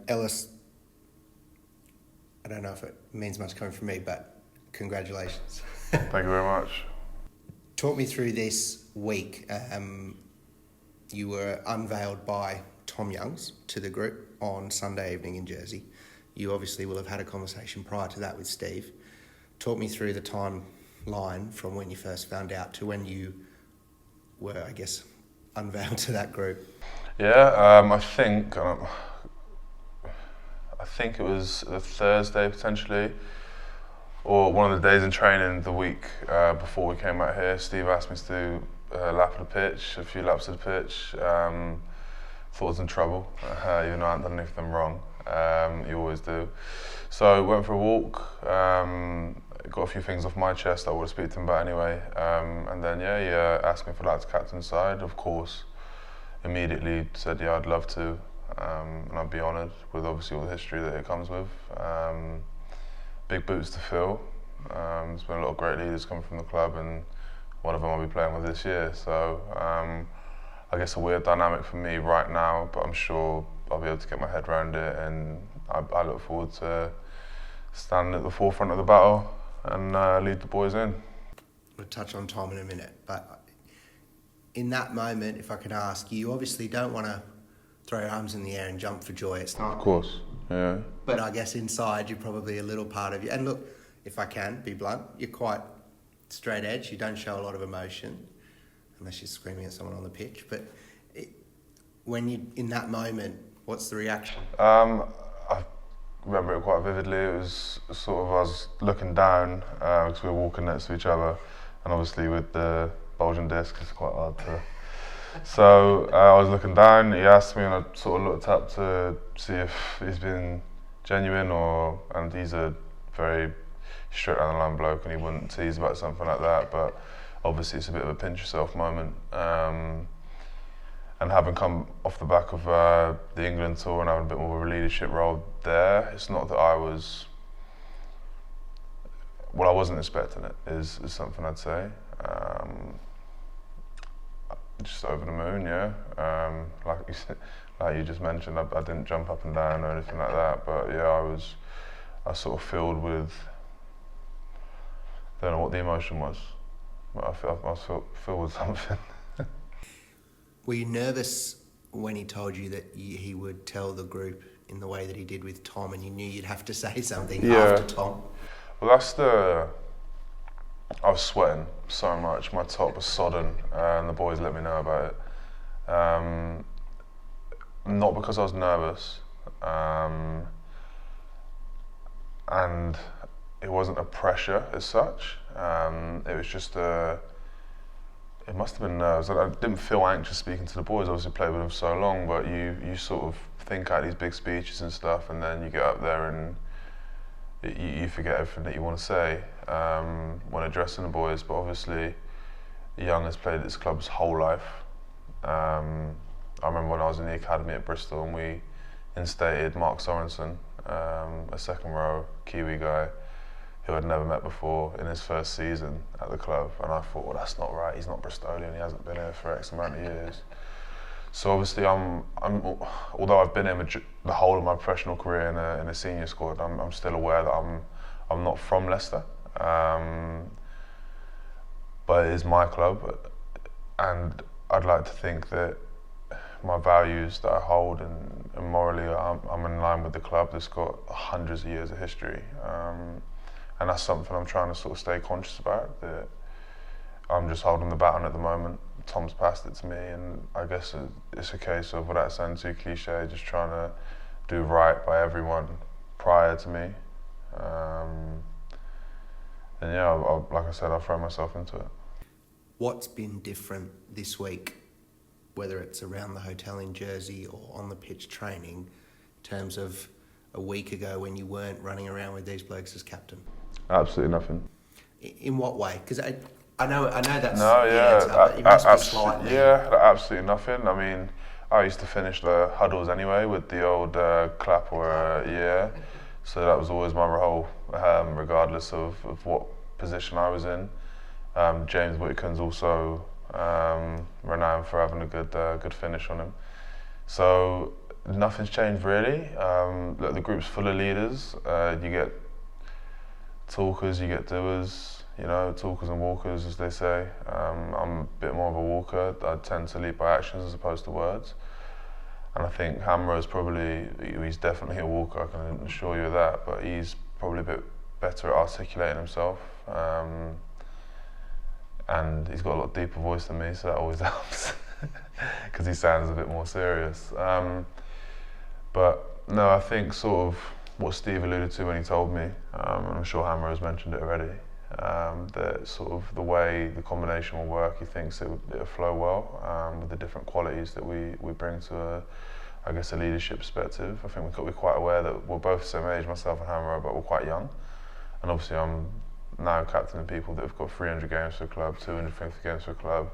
Ellis, I don't know if it means much coming from me, but congratulations. Thank you very much. Talk me through this week. You were unveiled by Tom Youngs to the group on Sunday evening in Jersey. You obviously will have had a conversation prior to that with Steve. Talk me through the timeline from when you first found out to when you were, I guess, unveiled to that group. Yeah, I think it was a Thursday potentially, or one of the days in training the week before we came out here. Steve asked me to do a lap of the pitch, a few laps of the pitch. Thought I was in trouble, even though I hadn't done anything wrong. You always do. So went for a walk, got a few things off my chest that I would speak to him about anyway. And then he asked me if I'd like to captain the side. Of course, immediately said yeah, I'd love to, and I'd be honoured with obviously all the history that it comes with. Big boots to fill. There's been a lot of great leaders coming from the club, and one of them I'll be playing with this year. So I guess a weird dynamic for me right now, but I'm sure I'll be able to get my head around it, and I look forward to standing at the forefront of the battle and lead the boys in. We'll touch on Tom in a minute, but in that moment, if I could ask, you obviously don't want to throw your arms in the air and jump for joy. It's not. Of course, yeah. But I guess inside you're probably a little part of you. And look, if I can be blunt, you're quite straight edge. You don't show a lot of emotion, unless you're screaming at someone on the pitch. But when you in that moment, what's the reaction? I remember it quite vividly. It was sort of, I was looking down because we were walking next to each other, and obviously with the bulging disc, it's quite hard to. So I was looking down. He asked me, and I sort of looked up to see if he's been genuine, and he's a very straight down the line bloke, and he wouldn't tease about something like that. But obviously, it's a bit of a pinch yourself moment. And having come off the back of the England tour and having a bit more of a leadership role there, it's not that I wasn't expecting it, is something I'd say. Just over the moon, yeah. Like you just mentioned, I didn't jump up and down or anything like that, but yeah, I was sort of filled with, I don't know what the emotion was, but I was filled with something. Were you nervous when he told you that he would tell the group in the way that he did with Tom, and you knew you'd have to say something after Tom? Well, I was sweating so much. My top was sodden, and the boys let me know about it. Not because I was nervous, and it wasn't a pressure as such. It was just it must have been nerves. I didn't feel anxious speaking to the boys. I obviously played with them so long, but you sort of think out these big speeches and stuff, and then you get up there and you forget everything that you want to say when addressing the boys. But obviously, Young has played at this club his whole life. I remember when I was in the academy at Bristol, and we instated Mark Sorensen, a second row Kiwi guy who I'd never met before, in his first season at the club, and I thought, well, that's not right. He's not Bristolian. He hasn't been here for X amount of years. So obviously, although I've been here the whole of my professional career in a senior squad, I'm still aware that I'm not from Leicester, but it is my club, and I'd like to think that my values that I hold and morally I'm in line with the club that's got hundreds of years of history. And that's something I'm trying to sort of stay conscious about, that I'm just holding the baton at the moment. Tom's passed it to me, and I guess it's a case of, without sounding too cliche, just trying to do right by everyone prior to me. And yeah, like I said, I'll throw myself into it. What's been different this week, whether it's around the hotel in Jersey or on the pitch training, in terms of a week ago when you weren't running around with these blokes as captain? Absolutely nothing. In what way? Because I know that's no, yeah, the answer, but it must be slightly. Yeah, absolutely nothing. I mean, I used to finish the huddles anyway with the old clap or yeah, so that was always my role, regardless of what position I was in. James Whittaker's also renowned for having a good finish on him. So nothing's changed really. Look, the group's full of leaders. You get talkers, you get doers, you know, talkers and walkers, as they say. I'm a bit more of a walker. I tend to lead by actions as opposed to words. And I think Hammer is probably, he's definitely a walker, I can assure you of that, but he's probably a bit better at articulating himself. And he's got a lot deeper voice than me, so that always helps, because he sounds a bit more serious. But no, I think sort of what Steve alluded to when he told me, and I'm sure Hammer has mentioned it already, that sort of the way the combination will work, he thinks it'll flow well with the different qualities that we bring to I guess a leadership perspective. I think we've got to be quite aware that we're both the same age, myself and Hammer, but we're quite young. And obviously I'm now captaining people that have got 300 games for the club, 250 games for the club,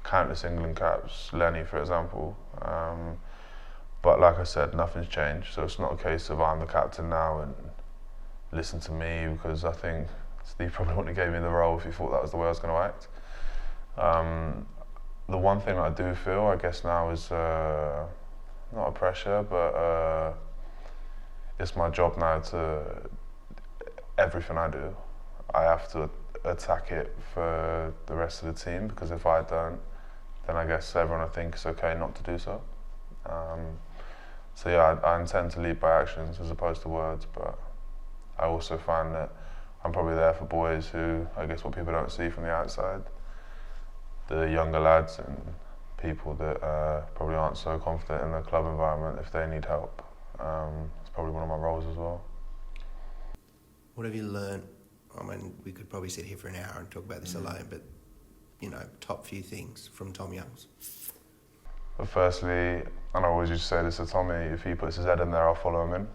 countless England caps, Lenny for example. But like I said, nothing's changed, so it's not a case of I'm the captain now and listen to me, because I think Steve probably wouldn't have gave me the role if he thought that was the way I was going to act. The one thing that I do feel, I guess now, is not a pressure, but it's my job now to, everything I do, I have to attack it for the rest of the team, because if I don't, then I guess everyone will think it's okay not to do so. So yeah, I intend to lead by actions as opposed to words, but I also find that I'm probably there for boys who, I guess what people don't see from the outside, the younger lads and people that probably aren't so confident in the club environment, if they need help. It's probably one of my roles as well. What have you learnt? I mean, we could probably sit here for an hour and talk about this alone, but, you know, top few things from Tom Youngs. But firstly, and I always used to say this to Tommy, if he puts his head in there, I'll follow him in.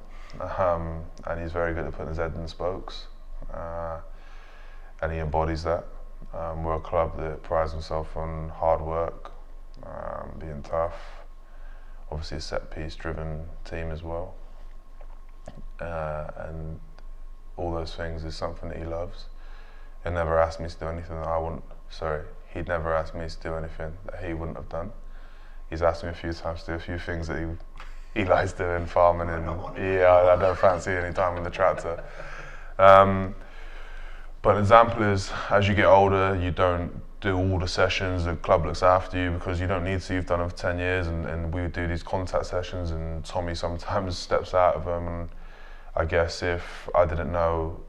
And he's very good at putting his head in the spokes. And he embodies that. We're a club that prides himself on hard work, being tough, obviously a set-piece driven team as well. And all those things is something that he loves. He'd never asked me to do anything that I wouldn't, he'd never asked me to do anything that he wouldn't have done. He's asked me a few times to do a few things that he likes doing, farming, and yeah, I don't fancy any time on the tractor. But an example is, as you get older, you don't do all the sessions, the club looks after you because you don't need to, you've done them for 10 years, and we would do these contact sessions, and Tommy sometimes steps out of them, and I guess if I didn't know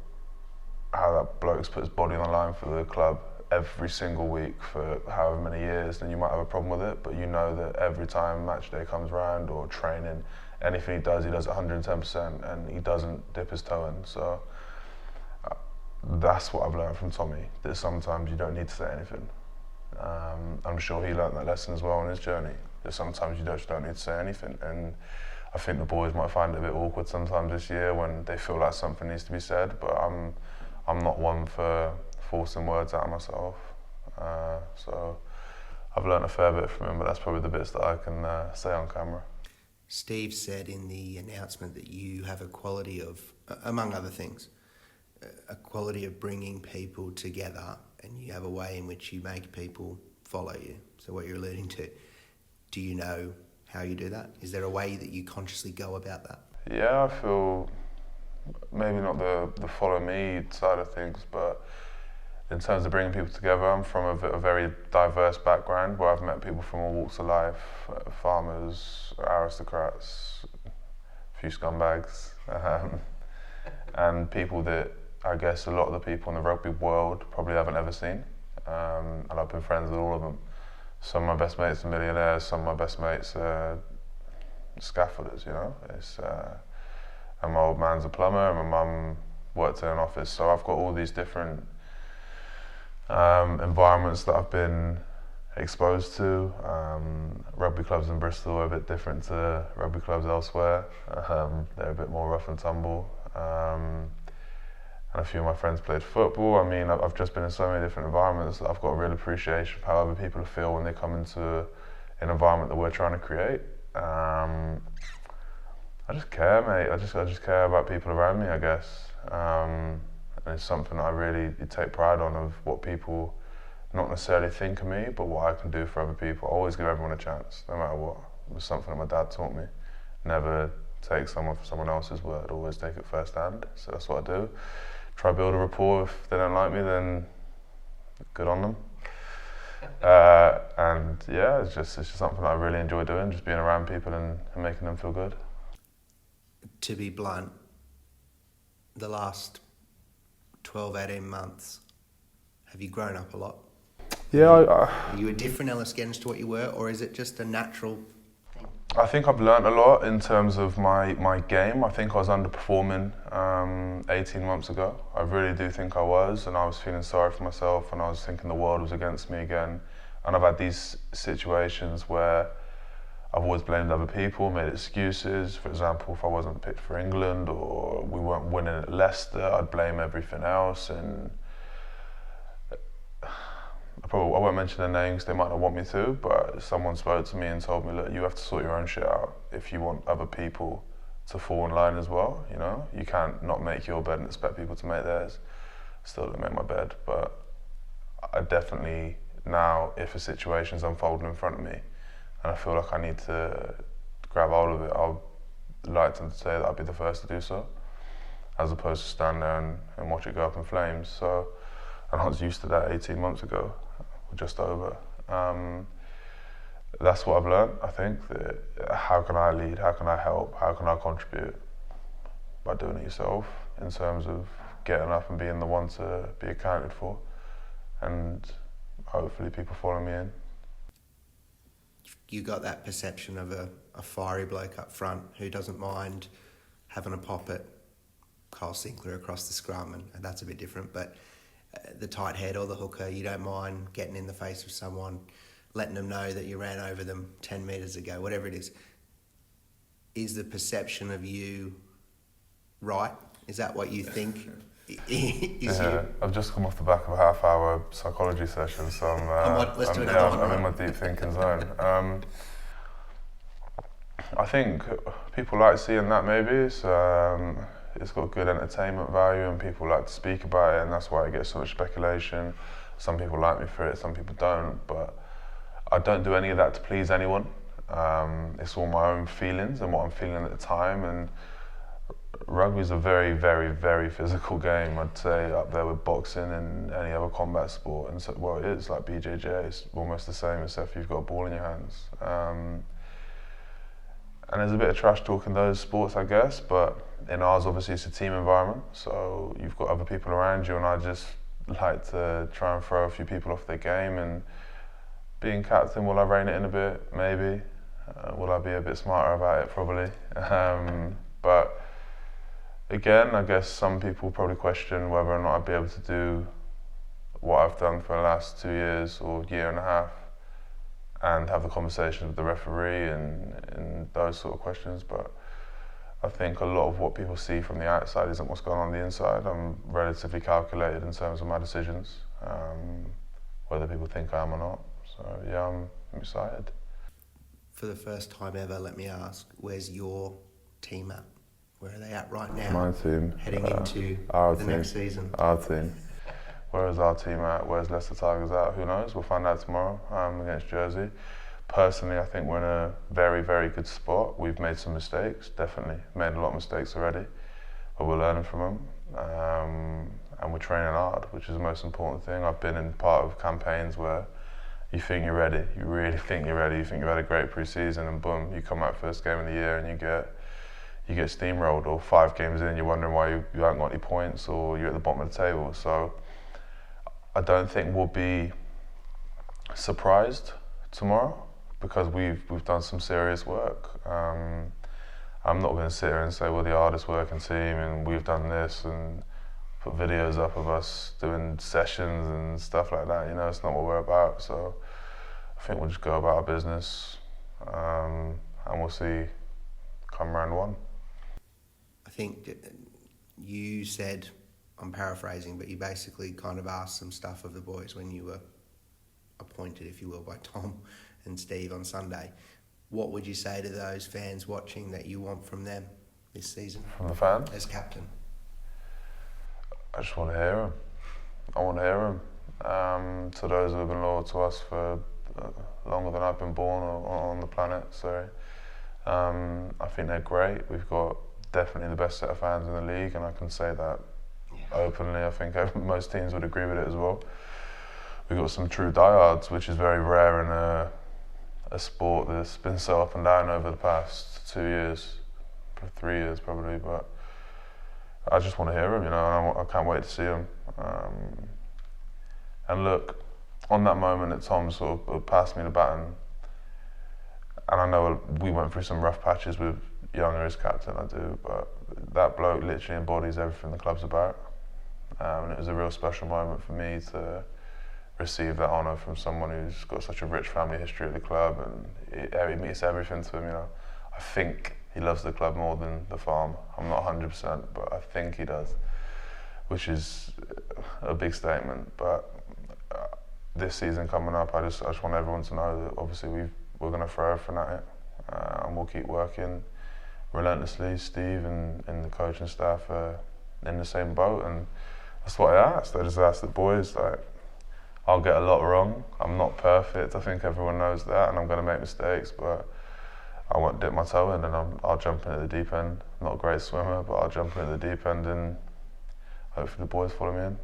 how that bloke's put his body on the line for the club every single week for however many years, then you might have a problem with it, but you know that every time match day comes around or training, anything he does 110%, and he doesn't dip his toe in. So that's what I've learned from Tommy, that sometimes you don't need to say anything. I'm sure he learned that lesson as well on his journey, that sometimes you just don't need to say anything. And I think the boys might find it a bit awkward sometimes this year when they feel like something needs to be said, but I'm not one for forcing words out of myself. So I've learned a fair bit from him, but that's probably the bits that I can say on camera. Steve said in the announcement that you have a quality of, among other things, a quality of bringing people together, and you have a way in which you make people follow you. So what you're alluding to, do you know how you do that? Is there a way that you consciously go about that? Yeah, I feel maybe not the follow me side of things, but in terms of bringing people together, I'm from a very diverse background where I've met people from all walks of life, farmers, aristocrats, a few scumbags, and people that I guess a lot of the people in the rugby world probably haven't ever seen. And I've been friends with all of them. Some of my best mates are millionaires, some of my best mates are scaffolders, you know. And my old man's a plumber, and my mum worked in an office, so I've got all these different environments that I've been exposed to. Rugby clubs in Bristol are a bit different to rugby clubs elsewhere. They're a bit more rough and tumble. And a few of my friends played football. I mean, I've just been in so many different environments that I've got a real appreciation for how other people feel when they come into an environment that we're trying to create. I just care, mate. I just care about people around me, I guess. And it's something that I really take pride on, of what people not necessarily think of me, but what I can do for other people. I always give everyone a chance, no matter what. It was something that my dad taught me. never take someone else's word, always take it first hand. So that's what I do. Try to build a rapport. If they don't like me, then good on them. And yeah, it's just something I really enjoy doing, just being around people and making them feel good. To be blunt, the last 12, 18 months, have you grown up a lot? Yeah, Are you a different Ellis Genge to what you were, or is it just a natural thing? I think I've learned a lot in terms of my game. I think I was underperforming 18 months ago. I really do think I was, and I was feeling sorry for myself, and I was thinking the world was against me again. And I've had these situations where I've always blamed other people, made excuses. For example, if I wasn't picked for England or we weren't winning at Leicester, I'd blame everything else. And I won't mention their names, they might not want me to, but someone spoke to me and told me, look, you have to sort your own shit out if you want other people to fall in line as well, you know? You can't not make your bed and expect people to make theirs. Still don't make my bed, but I definitely now, if a situation's unfolding in front of me and I feel like I need to grab hold of it, I'll like to say that I'll be the first to do so, as opposed to stand there and watch it go up in flames. So, and I was used to that 18 months ago, or just over. That's what I've learned, I think, that how can I lead, how can I help, how can I contribute? By doing it yourself, in terms of getting up and being the one to be accounted for, and hopefully people follow me in. You got that perception of a fiery bloke up front who doesn't mind having a pop at Kyle Sinclair across the scrum, and that's a bit different, but the tight head or the hooker, you don't mind getting in the face of someone, letting them know that you ran over them 10 metres ago, whatever it is. Is the perception of you right? Is that what you think? I've just come off the back of a half-hour psychology session, so I'm in my deep thinking zone. I think people like seeing that, maybe. It's got good entertainment value and people like to speak about it, and that's why it gets so much speculation. Some people like me for it, some people don't, but I don't do any of that to please anyone. It's all my own feelings and what I'm feeling at the time, and rugby is a very, very, very physical game. I'd say up there with boxing and any other combat sport, and so, well, it is like BJJ, it's almost the same except you've got a ball in your hands. And there's a bit of trash talk in those sports, I guess, but in ours, obviously, it's a team environment, so you've got other people around you, and I just like to try and throw a few people off their game. And being captain, will I rein it in a bit? Maybe. Will I be a bit smarter about it? Probably. But again, I guess some people probably question whether or not I'd be able to do what I've done for the last 2 years or year and a half, and have the conversation with the referee and those sort of questions. But I think a lot of what people see from the outside isn't what's going on the inside. I'm relatively calculated in terms of my decisions, whether people think I am or not. So yeah, I'm excited. For the first time ever, let me ask, where's your team at? Where are they at right now? My team. Heading into the next season. Our team. Where is our team at? Where's Leicester Tigers at? Who knows? We'll find out tomorrow against Jersey. Personally, I think we're in a very, very good spot. We've made some mistakes, definitely. Made a lot of mistakes already, but we're learning from them. And we're training hard, which is the most important thing. I've been in part of campaigns where you think you're ready, you really think you're ready, you think you've had a great pre-season, and boom, you come out first game of the year and you get steamrolled, or 5 games in, you're wondering why you haven't got any points, or you're at the bottom of the table. So I don't think we'll be surprised tomorrow, because we've done some serious work. I'm not going to sit here and say we're the hardest working team and we've done this and put videos up of us doing sessions and stuff like that. You know, it's not what we're about. So I think we'll just go about our business, and we'll see come round 1. I think you said, I'm paraphrasing, but you basically kind of asked some stuff of the boys when you were appointed, if you will, by Tom and Steve on Sunday. What would you say to those fans watching that you want from them this season? From the fans? As captain? I just want to hear them. I want to hear them. To those who have been loyal to us for longer than I've been born or on the planet, sorry. I think they're great. We've got definitely the best set of fans in the league, and I can say that openly. I think most teams would agree with it as well. We've got some true diehards, which is very rare in a sport that's been so up and down over the past 2 years, 3 years probably. But I just want to hear them, and I can't wait to see them. And look, on that moment that Tom sort of passed me the baton, and I know we went through some rough patches with Younger as captain, I do, but that bloke literally embodies everything the club's about. And it was a real special moment for me to receive that honour from someone who's got such a rich family history at the club, and it means everything to him. I think he loves the club more than the farm. I'm not 100%, but I think he does, which is a big statement. But this season coming up, I just want everyone to know that obviously we're going to throw everything at it, and we'll keep working relentlessly. Steve and the coaching staff are in the same boat, and that's what I asked. I just asked the boys, like, I'll get a lot wrong. I'm not perfect. I think everyone knows that, and I'm going to make mistakes, but I won't dip my toe in, and I'll jump into the deep end. I'm not a great swimmer, but I'll jump into the deep end, and hopefully the boys follow me in.